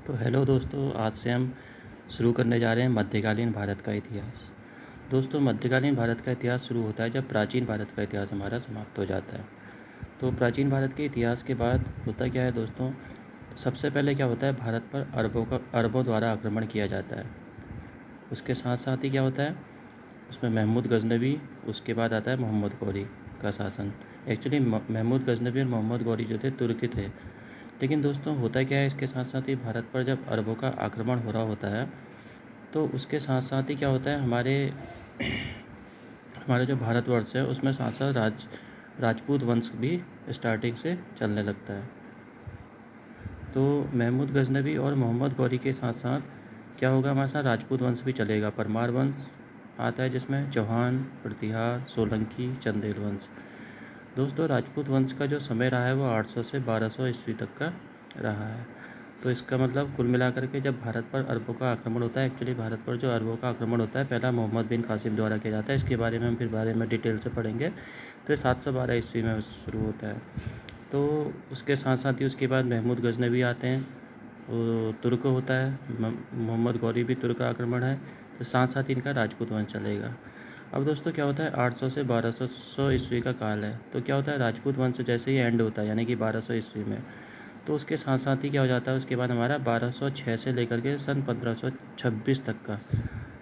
तो हेलो दोस्तों, आज से हम शुरू करने जा रहे हैं मध्यकालीन भारत का इतिहास। दोस्तों, मध्यकालीन भारत का इतिहास शुरू होता है जब प्राचीन भारत का इतिहास हमारा समाप्त हो जाता है। तो प्राचीन भारत के इतिहास के बाद होता क्या है दोस्तों, सबसे पहले क्या होता है, भारत पर अरबों द्वारा आक्रमण किया जाता है। उसके साथ साथ ही क्या होता है, उसमें महमूद गजनवी, उसके बाद आता है मोहम्मद गौरी का शासन। एक्चुअली महमूद गजनवी और मोहम्मद गौरी जो थे तुर्की थे। लेकिन दोस्तों होता क्या है, इसके साथ साथ ही भारत पर जब अरबों का आक्रमण हो रहा होता है तो उसके साथ साथ ही क्या होता है, हमारे हमारे जो भारतवर्ष है उसमें साथ साथ राजपूत वंश भी स्टार्टिंग से चलने लगता है। तो महमूद गजनवी और मोहम्मद गौरी के साथ साथ क्या होगा, हमारे साथ राजपूत वंश भी चलेगा। परमार वंश आता है जिसमें चौहान, प्रतिहार, सोलंकी, चंदेल वंश। दोस्तों, राजपूत वंश का जो समय रहा है वो 800 से 1200 ईस्वी तक का रहा है। तो इसका मतलब कुल मिलाकर के जब भारत पर अरबों का आक्रमण होता है, एक्चुअली भारत पर जो अरबों का आक्रमण होता है पहला मोहम्मद बिन कासिम द्वारा किया जाता है। इसके बारे में हम फिर बारे में डिटेल से पढ़ेंगे। तो ये 712 ईस्वी में शुरू होता है। तो उसके साथ साथ ही उसके बाद महमूद गजनवी आते हैं, वो तुर्क होता है। मोहम्मद गौरी भी तुर्क आक्रमण है। तो साथ साथ ही इनका राजपूत वंश चलेगा। अब दोस्तों क्या होता है, 800 से 1200 ईस्वी का काल है। तो क्या होता है, राजपूत वंश जैसे ही एंड होता है यानी कि 1200 ईस्वी में, तो उसके साथ साथ ही क्या हो जाता है, उसके बाद हमारा 1206 से लेकर के सन 1526 तक का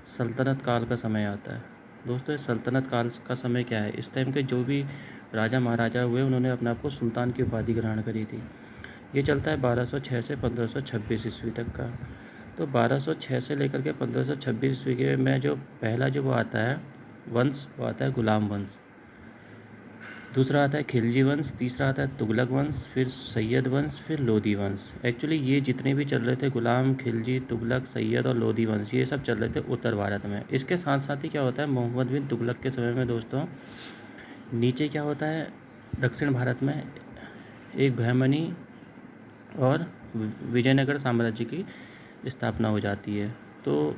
सल्तनत काल का समय आता है। दोस्तों, इस सल्तनत काल का समय क्या है, इस टाइम के जो भी राजा महाराजा हुए उन्होंने अपने आप को सुल्तान की उपाधि ग्रहण करी थी। ये चलता है 1206 से 1526 ईस्वी तक का। तो 1206 से लेकर के 1526 ईस्वी के में जो पहला जो वो आता है वंश, वो आता है गुलाम वंश। दूसरा आता है खिलजी वंश, तीसरा आता है तुगलक वंश, फिर सैयद वंश, फिर लोधी वंश। एक्चुअली ये जितने भी चल रहे थे, गुलाम, खिलजी, तुगलक, सैयद और लोधी वंश, ये सब चल रहे थे उत्तर भारत में। इसके साथ साथ ही क्या होता है, मोहम्मद बिन तुगलक के समय में दोस्तों नीचे क्या होता है, दक्षिण भारत में एक बहमनी और विजयनगर साम्राज्य की स्थापना हो जाती है। तो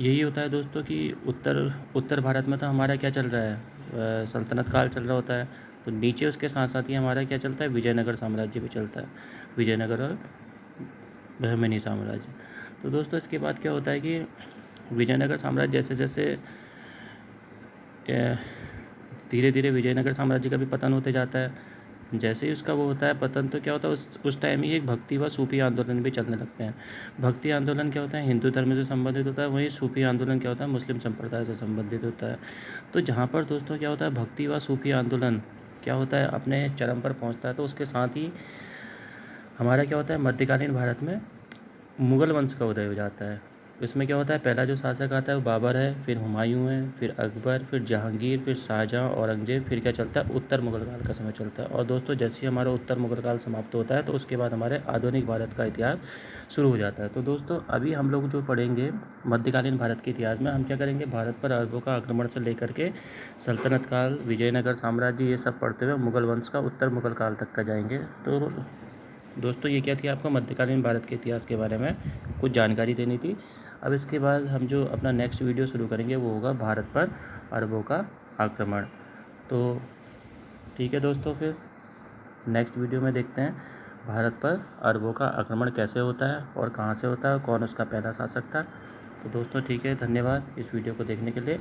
यही होता है दोस्तों कि उत्तर उत्तर भारत में तो हमारा क्या चल रहा है, सल्तनत काल चल रहा होता है। तो नीचे उसके साथ साथ ही हमारा क्या चलता है, विजयनगर साम्राज्य भी चलता है, विजयनगर और बहमनी साम्राज्य। तो दोस्तों इसके बाद क्या होता है कि विजयनगर साम्राज्य जैसे जैसे धीरे धीरे विजयनगर साम्राज्य का भी पतन होते जाता है। जैसे ही उसका वो होता है पतन, तो क्या होता है, उस टाइम ही एक भक्ति व सूफी आंदोलन भी चलने लगते हैं। भक्ति आंदोलन क्या होता है, हिंदू धर्म से संबंधित होता है। वहीं सूफी आंदोलन क्या होता है, मुस्लिम संप्रदाय से संबंधित होता है। तो जहाँ पर दोस्तों क्या होता है, भक्ति व सूफी आंदोलन क्या होता है, अपने चरम पर पहुँचता है, तो उसके साथ ही हमारा क्या होता है, मध्यकालीन भारत में मुग़ल वंश का उदय हो जाता है। इसमें क्या होता है, पहला जो शासक आता है वो बाबर है, फिर हुमायूं है, फिर अकबर, फिर जहांगीर, फिर शाहजहाँ, औरंगजेब, फिर क्या चलता है, उत्तर मुग़ल काल का समय चलता है। और दोस्तों जैसे ही हमारा उत्तर मुग़ल काल समाप्त होता है तो उसके बाद हमारे आधुनिक भारत का इतिहास शुरू हो जाता है। तो दोस्तों अभी हम लोग जो पढ़ेंगे मध्यकालीन भारत के इतिहास में, हम क्या करेंगे, भारत पर अरबों का आक्रमण से लेकर के सल्तनत काल, विजयनगर साम्राज्य, ये सब पढ़ते हुए मुग़ल वंश का उत्तर मुग़ल काल तक का जाएंगे। तो दोस्तों ये क्या थी, आपको मध्यकालीन भारत के इतिहास के बारे में कुछ जानकारी देनी थी। अब इसके बाद हम जो अपना नेक्स्ट वीडियो शुरू करेंगे वो होगा भारत पर अरबों का आक्रमण। तो ठीक है दोस्तों, फिर नेक्स्ट वीडियो में देखते हैं भारत पर अरबों का आक्रमण कैसे होता है और कहाँ से होता है, कौन उसका पहला शासक था। तो दोस्तों ठीक है, धन्यवाद इस वीडियो को देखने के लिए।